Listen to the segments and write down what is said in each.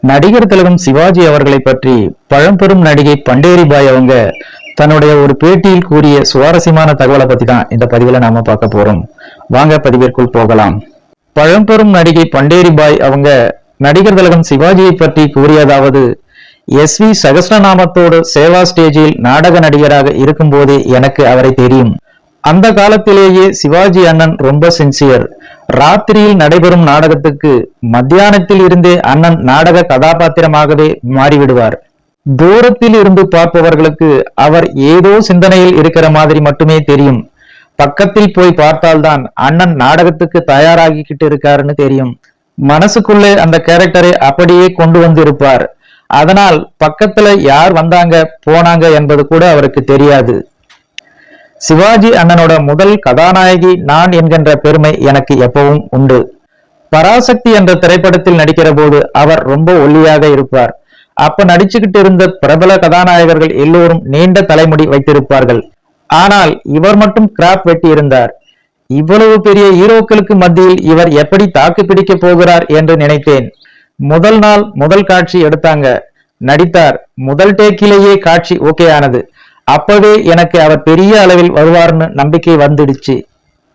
நடிகர் திலகம் சிவாஜி அவர்களை பற்றி பழம்பெரும் நடிகை பண்டேரிபாய் அவங்க தன்னுடைய ஒரு பேட்டியில் கூறிய சுவாரஸ்யமான தகவலை பத்தி தான் இந்த பதிவுல நாம பார்க்க போறோம். வாங்க பதிவிற்குள் போகலாம். பழம்பெரும் நடிகை பண்டேரிபாய் அவங்க நடிகர் திலகம் சிவாஜியை பற்றி கூறியதாவது, SV சகஸ்ரநாமத்தோடு சேவா ஸ்டேஜில் நாடக நடிகராக இருக்கும் போதே எனக்கு அவரை தெரியும். அந்த காலத்திலேயே சிவாஜி அண்ணன் ரொம்ப சின்சியர். ராத்திரியில் நடைபெறும் நாடகத்துக்கு மத்தியானத்தில் இருந்தே அண்ணன் நாடக கதாபாத்திரமாகவே மாறிவிடுவார். தூரத்தில் இருந்து பார்ப்பவர்களுக்கு அவர் ஏதோ சிந்தனையில் இருக்கிற மாதிரி மட்டுமே தெரியும். பக்கத்தில் போய் பார்த்தால்தான் அண்ணன் நாடகத்துக்கு தயாராகிக்கிட்டு இருக்காருன்னு தெரியும். மனசுக்குள்ளே அந்த கேரக்டரை அப்படியே கொண்டு வந்து இருப்பார். அதனால் பக்கத்துல யார் வந்தாங்க போனாங்க என்பது கூட அவருக்கு தெரியாது. சிவாஜி அண்ணனோட முதல் கதாநாயகி நான் என்கின்ற பெருமை எனக்கு எப்பவும் உண்டு. பராசக்தி என்ற திரைப்படத்தில் நடிக்கிற போது அவர் ரொம்ப ஒல்லியாக இருப்பார். அப்ப நடிச்சுக்கிட்டு இருந்த பிரபல கதாநாயகர்கள் எல்லோரும் நீண்ட தலைமுடி வைத்திருப்பார்கள். ஆனால் இவர் மட்டும் கிராப் வெட்டி இருந்தார். இவ்வளவு பெரிய ஹீரோக்களுக்கு மத்தியில் இவர் எப்படி தாக்கு பிடிக்க போகிறார் என்று நினைத்தேன். முதல் நாள் முதல் காட்சி எடுத்தாங்க, நடித்தார். முதல் டேக்கிலேயே காட்சி ஓகே ஆனது. அப்பவே எனக்கு அவர் பெரிய அளவில் வருவார்னு நம்பிக்கை வந்துடுச்சு.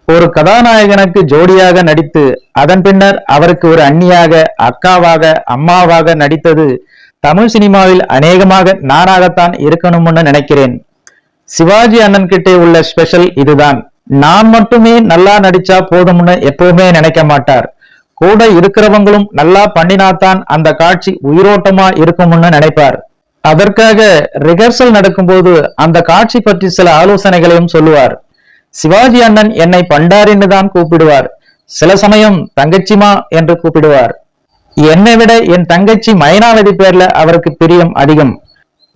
ஒரு கதாநாயகனுக்கு ஜோடியாக நடித்து அதன் பின்னர் அவருக்கு ஒரு அண்ணியாக, அக்காவாக, அம்மாவாக நடித்தது தமிழ் சினிமாவில் அநேகமாக நானாகத்தான் இருக்கணும்னு நினைக்கிறேன். சிவாஜி அண்ணன் கிட்டே உள்ள ஸ்பெஷல் இதுதான். நான் மட்டுமே நல்லா நடிச்சா போதும்னு எப்பவுமே நினைக்க மாட்டார். கூட இருக்கிறவங்களும் நல்லா பண்ணினாத்தான் அந்த காட்சி உயிரோட்டமா இருக்கும்னு நினைப்பார். அதற்காக ரிஹர்சல் நடக்கும்போது அந்த காட்சி பற்றி சில ஆலோசனைகளையும் சொல்லுவார். சிவாஜி அண்ணன் என்னை பண்டாரின்னு தான் கூப்பிடுவார். சில சமயம் தங்கச்சிமா என்று கூப்பிடுவார். என்னை விட என் தங்கச்சி மைனாவதி பேர்ல அவருக்கு பிரியம் அதிகம்.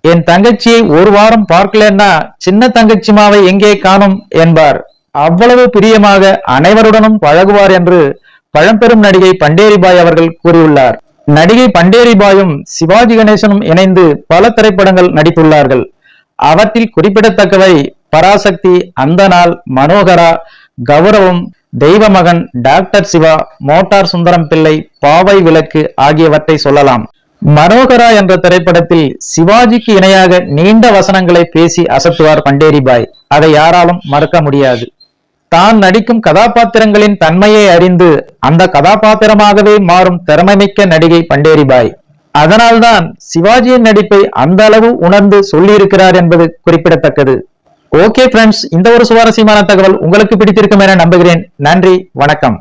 என் தங்கச்சியை ஒரு வாரம் பார்க்கலன்னா சின்ன தங்கச்சிமாவை எங்கே காணும் என்பார். அவ்வளவு பிரியமாக அனைவருடனும் பழகுவார் என்று பழம்பெரும் நடிகை பண்டேரிபாய் அவர்கள் கூறியுள்ளார். நடிகை பண்டேரிபாயும் சிவாஜி கணேசனும் இணைந்து பல திரைப்படங்கள் நடித்துள்ளார்கள். அவற்றில் குறிப்பிடத்தக்கவை பராசக்தி, அந்த நாள், மனோகரா, கௌரவம், தெய்வமகன், டாக்டர் சிவா, மோட்டார் சுந்தரம் பிள்ளை, பாவை விளக்கு ஆகியவற்றை சொல்லலாம். மனோகரா என்ற திரைப்படத்தில் சிவாஜிக்கு இணையாக நீண்ட வசனங்களை பேசி அசத்துவார் பண்டேரிபாய். அதை யாராலும் மறுக்க முடியாது. தான் நடிக்கும் கதாபாத்திரங்களின் தன்மையை அறிந்து அந்த கதாபாத்திரமாகவே மாறும் திறமைமிக்க நடிகை பண்டேரிபாய். அதனால்தான் சிவாஜியின் நடிப்பை அந்த அளவு உணர்ந்து சொல்லியிருக்கிறார் என்பது குறிப்பிடத்தக்கது. ஓகே ஃப்ரெண்ட்ஸ், இந்த ஒரு சுவாரஸ்யமான தகவல் உங்களுக்கு பிடித்திருக்கும் என நம்புகிறேன். நன்றி, வணக்கம்.